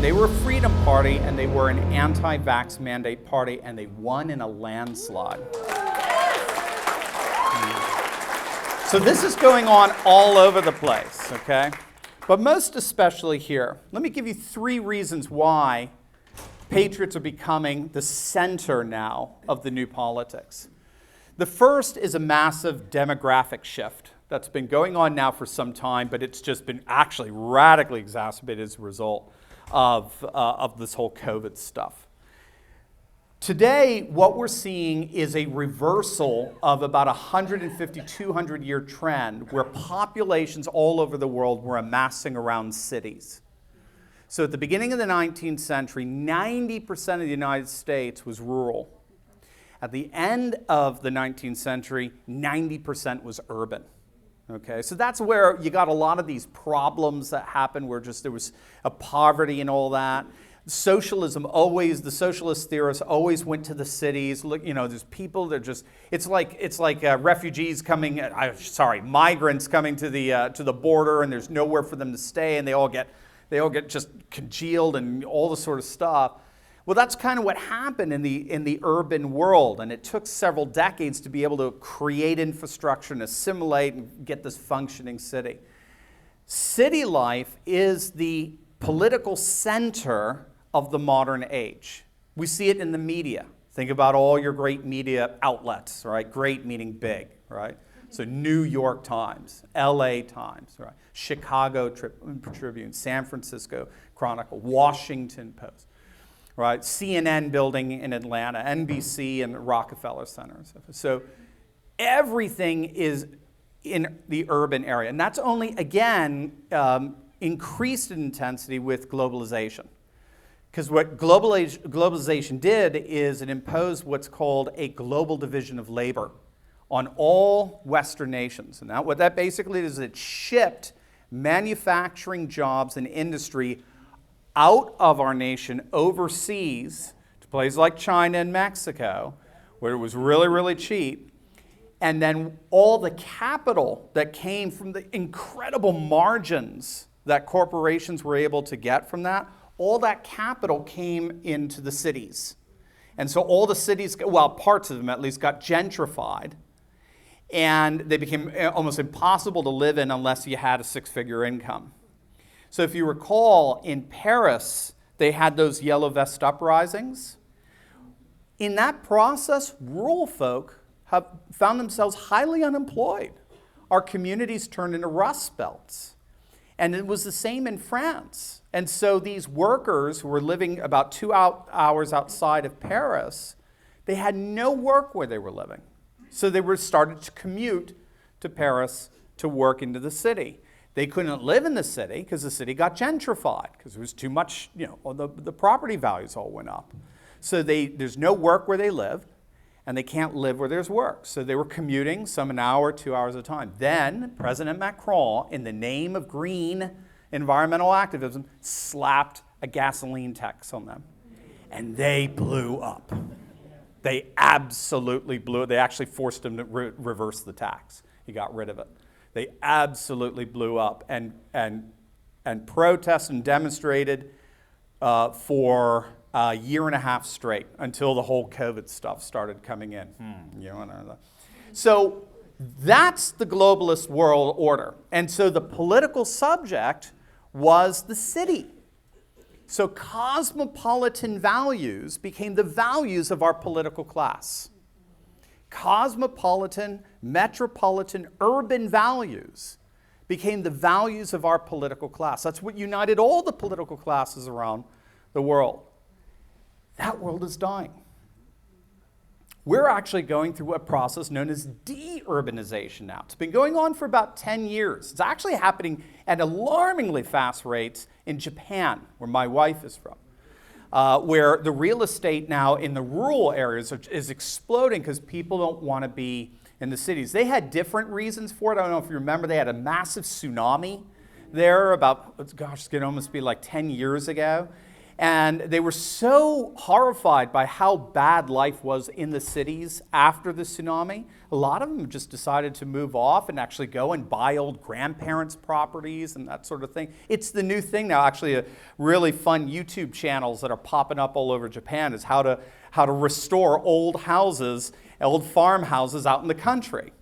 they were a freedom party, and they were an anti-vax mandate party, and they won in a landslide. So this is going on all over the place, okay? But most especially here. Let me give you 3 reasons why patriots are becoming the center now of the new politics. The first is a massive demographic shift that's been going on now for some time, but it's just been actually radically exacerbated as a result of this whole COVID stuff. Today, what we're seeing is a reversal of about a 150, 200-year trend where populations all over the world were amassing around cities. So at the beginning of the 19th century, 90% of the United States was rural. At the end of the 19th century, 90% was urban. Okay, so that's where you got a lot of these problems that happened where just there was a poverty and all that. Socialism always, the socialist theorists always went to the cities. Look, you know, there's people that just, it's like refugees coming, migrants coming to the border, and there's nowhere for them to stay, and they all get just congealed and all this sort of stuff. Well, that's kind of what happened in the urban world, and it took several decades to be able to create infrastructure and assimilate and get this functioning city. City life is the political center of the modern age. We see it in the media. Think about all your great media outlets, right? Great meaning big, right? So New York Times, LA Times, right? Chicago Tribune, San Francisco Chronicle, Washington Post, right? CNN building in Atlanta, NBC and the Rockefeller Center. So everything is in the urban area. And that's only, again, increased in intensity with globalization. Because what globalization did is it imposed what's called a global division of labor on all Western nations. And what that basically is, it shipped manufacturing jobs and industry out of our nation overseas to places like China and Mexico, where it was really, really cheap. And then all the capital that came from the incredible margins that corporations were able to get from that, all that capital came into the cities. And so all the cities, well, parts of them at least, got gentrified. And they became almost impossible to live in unless you had a 6-figure income. So if you recall, in Paris, they had those yellow vest uprisings. In that process, rural folk have found themselves highly unemployed. Our communities turned into rust belts. And it was the same in France. And so these workers who were living about 2 hours outside of Paris, they had no work where they were living. So they were started to commute to Paris to work into the city. They couldn't live in the city because the city got gentrified because there was too much, the property values all went up. So there's no work where they lived, and they can't live where there's work. So they were commuting some an hour, 2 hours at a time. Then President Macron, in the name of green environmental activism, slapped a gasoline tax on them. And they blew up. They absolutely blew it. They actually forced him to reverse the tax. He got rid of it. They absolutely blew up and protested and demonstrated for a year and a half straight until the whole COVID stuff started coming in. So that's the globalist world order. And so the political subject was the city. So cosmopolitan values became the values of our political class. Cosmopolitan, metropolitan, urban values became the values of our political class. That's what united all the political classes around the world. That world is dying. We're actually going through a process known as deurbanization now. It's been going on for about 10 years. It's actually happening at alarmingly fast rates in Japan, where my wife is from, where the real estate now in the rural areas is exploding because people don't want to be in the cities. They had different reasons for it. I don't know if you remember, they had a massive tsunami there about, it's going to almost be like 10 years ago. And they were so horrified by how bad life was in the cities after the tsunami. A lot of them just decided to move off and actually go and buy old grandparents' properties and that sort of thing. It's the new thing now. Actually, really fun YouTube channels that are popping up all over Japan is how to restore old houses, old farmhouses out in the country.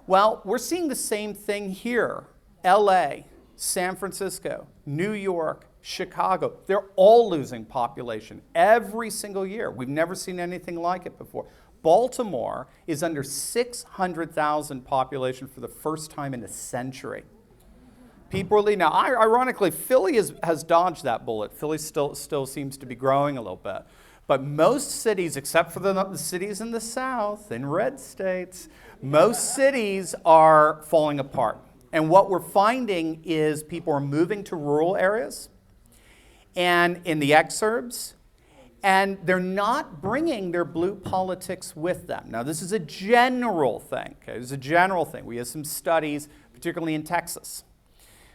Well, we're seeing the same thing here. LA, San Francisco, New York, Chicago, they're all losing population every single year. We've never seen anything like it before. Baltimore is under 600,000 population for the first time in a century. People really, now ironically, Philly has dodged that bullet. Philly still seems to be growing a little bit. But most cities, except for the cities in the South, in red states, most cities are falling apart. And what we're finding is people are moving to rural areas and in the exurbs, and they're not bringing their blue politics with them. Now, this is a general thing, okay? This is a general thing. We have some studies, particularly in Texas.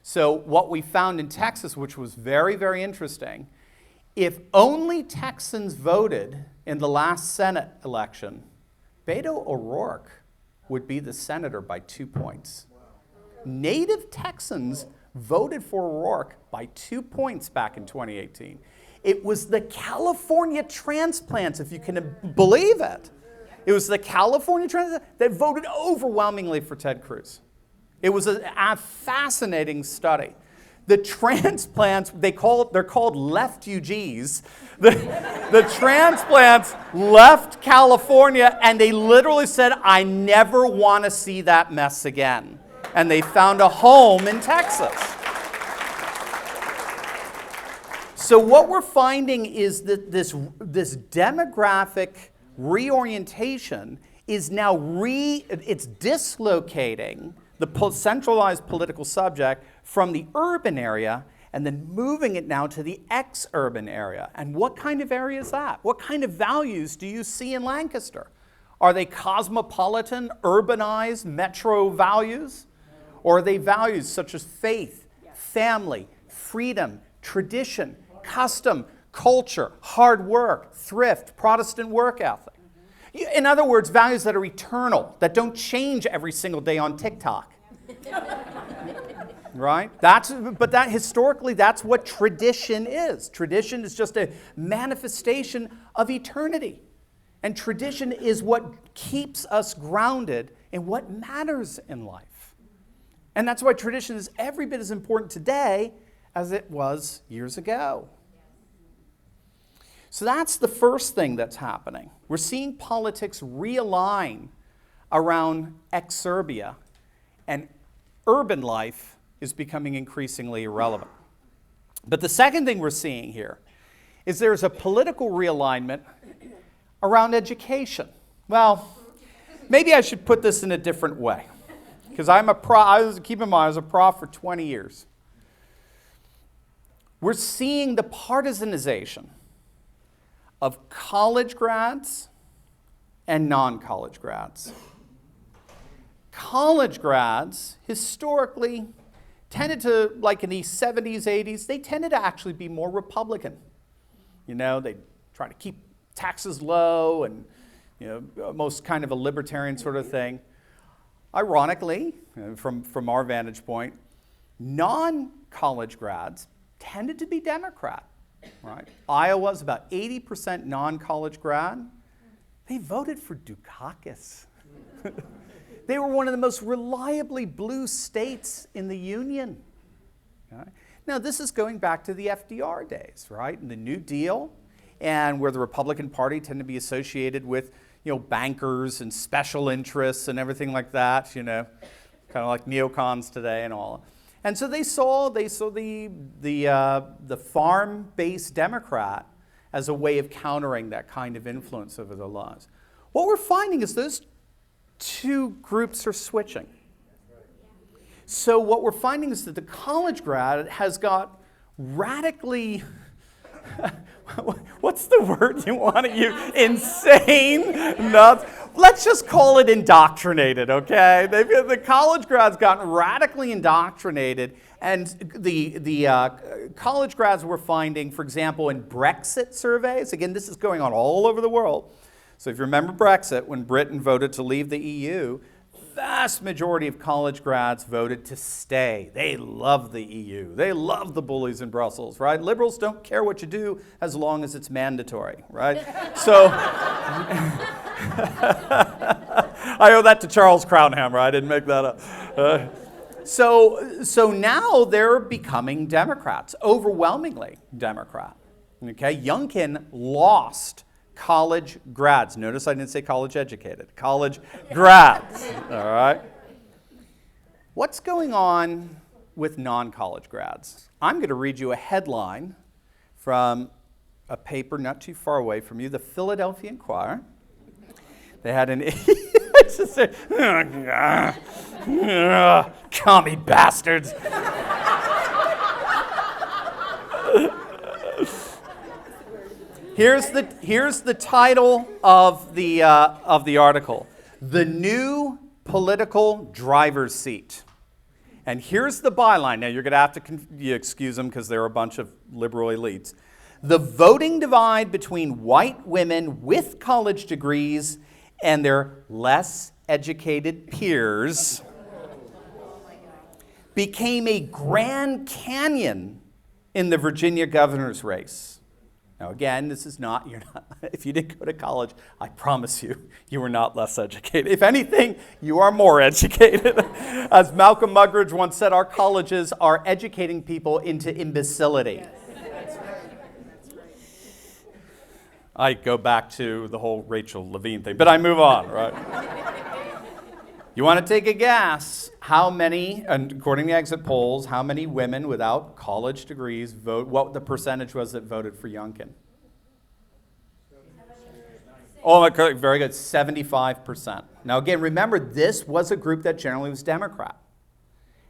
So what we found in Texas, which was very, very interesting, if only Texans voted in the last Senate election, Beto O'Rourke would be the senator by 2 points. Native Texans voted for O'Rourke by 2 points back in 2018. It was the California transplants, if you can believe it. It was the California transplants that voted overwhelmingly for Ted Cruz. It was a fascinating study. The transplants, they're called leftugees. The transplants left California and they literally said, I never want to see that mess again. And they found a home in Texas. So what we're finding is that this demographic reorientation is now it's dislocating the centralized political subject from the urban area and then moving it now to the ex-urban area. And what kind of area is that? What kind of values do you see in Lancaster? Are they cosmopolitan, urbanized, metro values? Or are they values such as faith, family, freedom, tradition, custom, culture, hard work, thrift, Protestant work ethic? In other words, values that are eternal, that don't change every single day on TikTok. Right? But historically, that's what tradition is. Tradition is just a manifestation of eternity. And tradition is what keeps us grounded in what matters in life. And that's why tradition is every bit as important today as it was years ago. So that's the first thing that's happening. We're seeing politics realign around exurbia, and urban life is becoming increasingly irrelevant. But the second thing we're seeing here is there's a political realignment around education. Well, maybe I should put this in a different way, because keep in mind, I was a prof for 20 years. We're seeing the partisanization of college grads and non-college grads. College grads historically tended to, like in the 70s, 80s, they tended to actually be more Republican. You know, they try to keep taxes low and, you know, almost kind of a libertarian sort of thing. Ironically, from our vantage point, non-college grads tended to be Democrat. Right? Iowa's about 80% non-college grad. They voted for Dukakis. They were one of the most reliably blue states in the Union. Okay? Now, this is going back to the FDR days, right? And the New Deal, and where the Republican Party tended to be associated with, you know, bankers and special interests and everything like that, you know, kind of like neocons today and all. And so they saw the farm-based Democrat as a way of countering that kind of influence over the laws. What we're finding is those two groups are switching. So what we're finding is that the college grad has got radically, what's the word you want to use? Insane, nuts. let's just call it indoctrinated, okay? The college grads gotten radically indoctrinated, and the college grads were finding, for example, in Brexit surveys, again, this is going on all over the world. So if you remember Brexit, when Britain voted to leave the EU, vast majority of college grads voted to stay. They love the EU. They love the bullies in Brussels, right? Liberals don't care what you do as long as it's mandatory, right? So I owe that to Charles Crownhammer. I didn't make that up. So now they're becoming Democrats, overwhelmingly Democrat. Okay, Youngkin lost college grads. Notice I didn't say college educated. College grads. All right. What's going on with non-college grads? I'm going to read you a headline from a paper not too far away from you, the Philadelphia Inquirer. They had an commie bastards. Here's the title of the article: "The New Political Driver's Seat." And here's the byline. Now you're going to have to excuse them because they're a bunch of liberal elites. "The voting divide between white women with college degrees and their less educated peers became a Grand Canyon in the Virginia governor's race." Now again, this is not, if you didn't go to college, I promise you, you were not less educated. If anything, you are more educated. As Malcolm Muggeridge once said, our colleges are educating people into imbecility. Yes. That's right. I go back to the whole Rachel Levine thing, but I move on, right? You want to take a guess how many, and according to exit polls, how many women without college degrees vote, what the percentage was that voted for Youngkin? Oh, very good, 75%. Now again, remember, this was a group that generally was Democrat.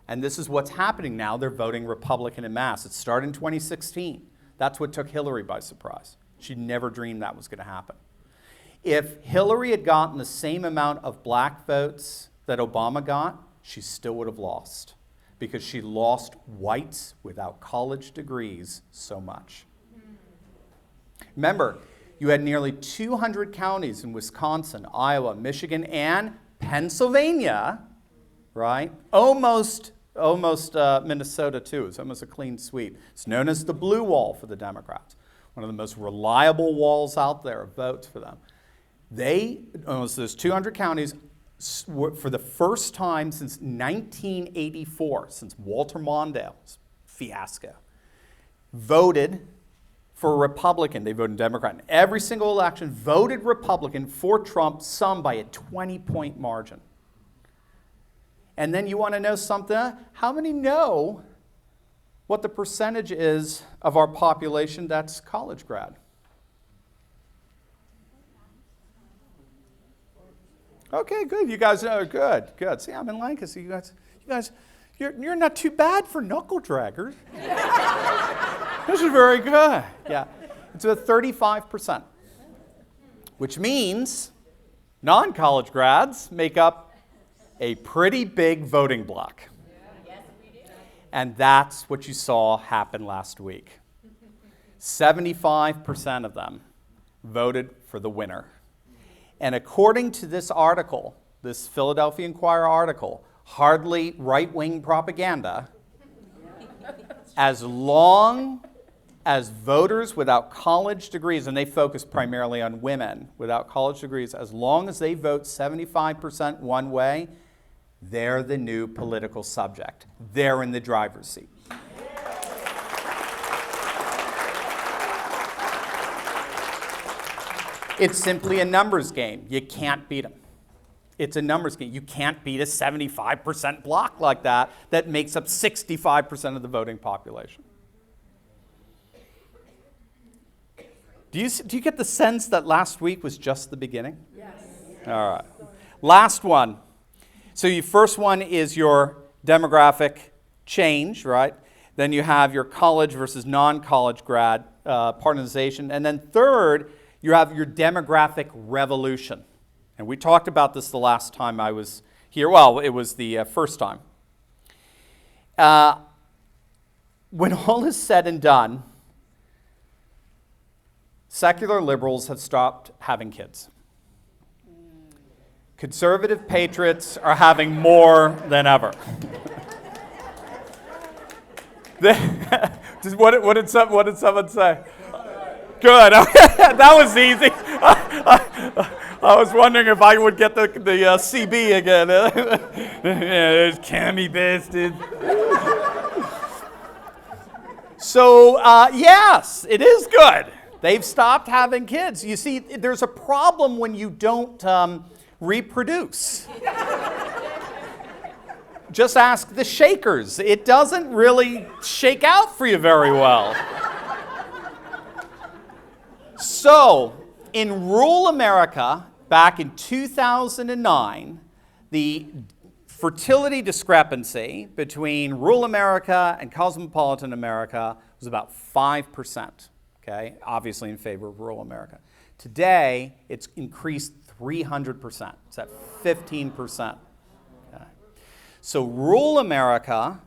And this is what's happening now. They're voting Republican en masse. It started in 2016. That's what took Hillary by surprise. She never dreamed that was going to happen. If Hillary had gotten the same amount of black votes that Obama got, she still would have lost, because she lost whites without college degrees so much. Remember, you had nearly 200 counties in Wisconsin, Iowa, Michigan, and Pennsylvania, right? Almost Minnesota too. It's almost a clean sweep. It's known as the blue wall for the Democrats. One of the most reliable walls out there of votes for them. Almost those 200 counties, for the first time since 1984, since Walter Mondale's fiasco, voted for a Republican. They voted Democrat. In every single election, voted Republican for Trump, some by a 20-point margin. And then you want to know something? How many know what the percentage is of our population that's college grad? Okay, good. You guys are good. Good. See, I'm in Lancaster. You guys, you're not too bad for knuckle draggers. This is very good. Yeah, it's about 35%, which means non-college grads make up a pretty big voting bloc. Yes, we do. And that's what you saw happen last week. 75% of them voted for the winner. And according to this article, this Philadelphia Inquirer article, hardly right-wing propaganda, as long as voters without college degrees, and they focus primarily on women without college degrees, as long as they vote 75% one way, they're the new political subject. They're in the driver's seat. It's simply a numbers game. You can't beat them. It's a numbers game. You can't beat a 75% block like that makes up 65% of the voting population. Do you get the sense that last week was just the beginning? Yes. All right. Last one. So your first one is your demographic change, right? Then you have your college versus non-college grad partisanization. And then third, you have your demographic revolution. And we talked about this the last time I was here. Well, it was the first time. When all is said and done, secular liberals have stopped having kids. Conservative patriots are having more than ever. What did someone say? Good. That was easy. I was wondering if I would get the CB again. There's Cammy bastard. So, yes, it is good. They've stopped having kids. You see, there's a problem when you don't reproduce. Just ask the Shakers. It doesn't really shake out for you very well. So, in rural America, back in 2009, the fertility discrepancy between rural America and cosmopolitan America was about 5%, okay? Obviously in favor of rural America. Today, it's increased 300%. It's at 15%. Okay? So rural America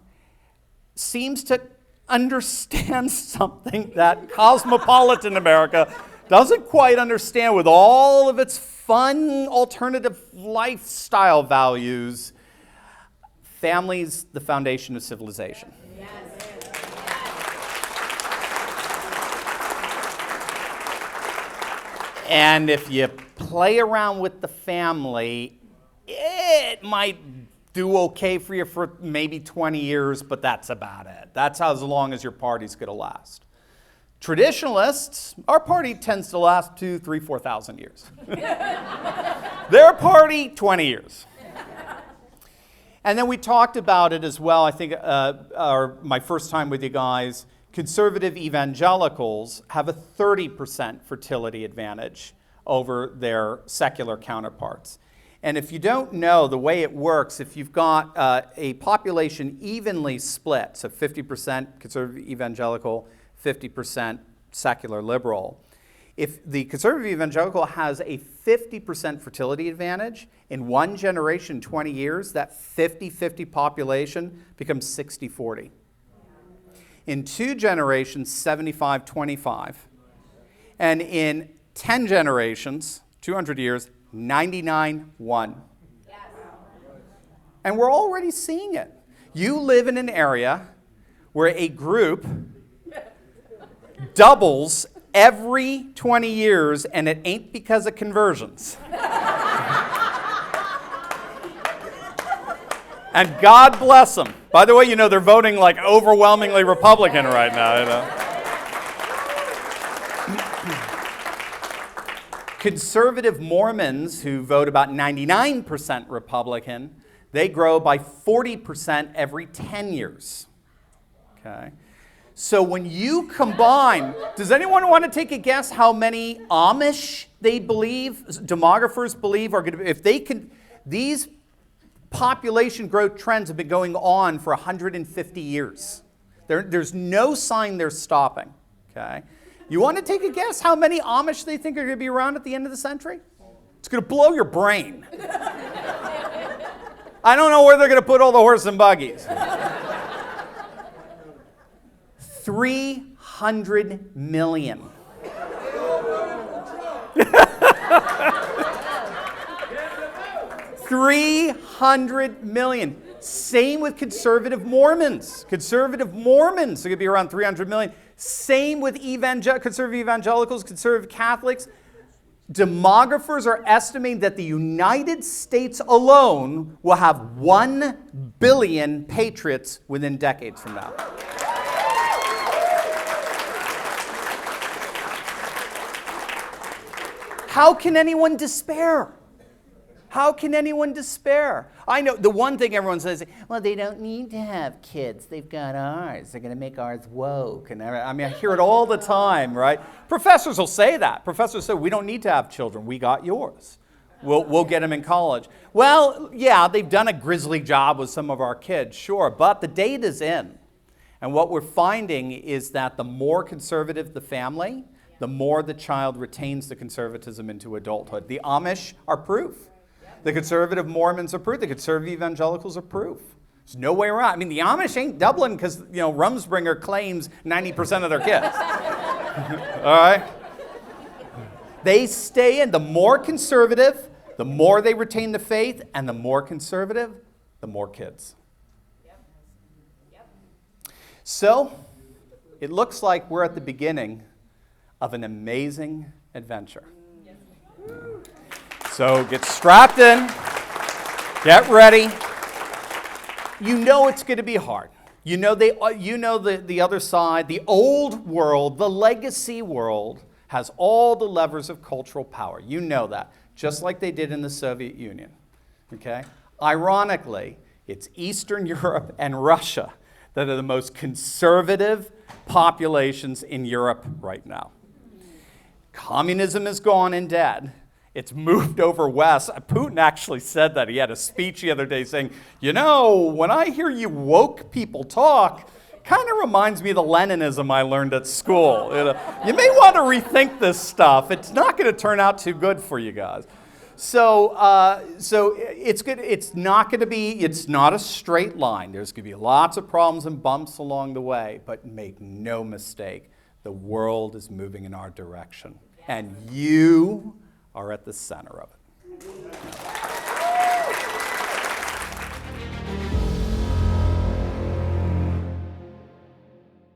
seems to understand something that cosmopolitan America doesn't quite understand, with all of its fun alternative lifestyle values. Family's the foundation of civilization. Yes. And if you play around with the family, it might do okay for you for maybe 20 years, but that's about it. That's as long as your party's going to last. Traditionalists, our party tends to last 2,000, 3,000, 4,000 years. Their party, 20 years. And then we talked about it as well, I think, my first time with you guys. Conservative evangelicals have a 30% fertility advantage over their secular counterparts. And if you don't know, the way it works, if you've got a population evenly split, so 50% conservative evangelical, 50% secular liberal, if the conservative evangelical has a 50% fertility advantage, in one generation, 20 years, that 50-50 population becomes 60-40. In 2 generations, 75-25. And in 10 generations, 200 years, 99-1. And we're already seeing it. You live in an area where a group doubles every 20 years, and it ain't because of conversions. And God bless them. By the way, you know, they're voting like overwhelmingly Republican right now. You know? Conservative Mormons, who vote about 99% Republican, they grow by 40% every 10 years. Okay? So when you combine, does anyone want to take a guess how many Amish they believe, demographers believe are going to be, if they can, these population growth trends have been going on for 150 years. There's no sign they're stopping, okay? You want to take a guess how many Amish they think are going to be around at the end of the century? It's going to blow your brain. I don't know where they're going to put all the horse and buggies. 300 million. $300 million. Same with conservative Mormons. Conservative Mormons are going to be around 300 million. Same with conservative evangelicals, conservative Catholics. Demographers are estimating that the United States alone will have 1 billion patriots within decades from now. How can anyone despair? How can anyone despair? I know the one thing everyone says, well, they don't need to have kids. They've got ours. They're going to make ours woke. And I mean, I hear it all the time, right? Professors will say that. Professors say, we don't need to have children. We got yours. We'll get them in college. Well, yeah, they've done a grisly job with some of our kids, sure. But the data's in. And what we're finding is that the more conservative the family, the more the child retains the conservatism into adulthood. The Amish are proof. The conservative Mormons are proof. The conservative evangelicals are proof. There's no way around. I mean, the Amish ain't doubling because, Rumspringer claims 90% of their kids. All right? They stay in. The more conservative, the more they retain the faith, and the more conservative, the more kids. So, it looks like we're at the beginning of an amazing adventure. So get strapped in, get ready. You know it's going to be hard. You know the other side, the old world, the legacy world, has all the levers of cultural power. You know that, just like they did in the Soviet Union. Okay? Ironically, it's Eastern Europe and Russia that are the most conservative populations in Europe right now. Communism is gone and dead. It's moved over west. Putin actually said that. He had a speech the other day saying, when I hear you woke people talk, kind of reminds me of the Leninism I learned at school. You may want to rethink this stuff. It's not going to turn out too good for you guys. So it's good. It's not a straight line. There's going to be lots of problems and bumps along the way, but make no mistake, the world is moving in our direction, and you are at the center of it.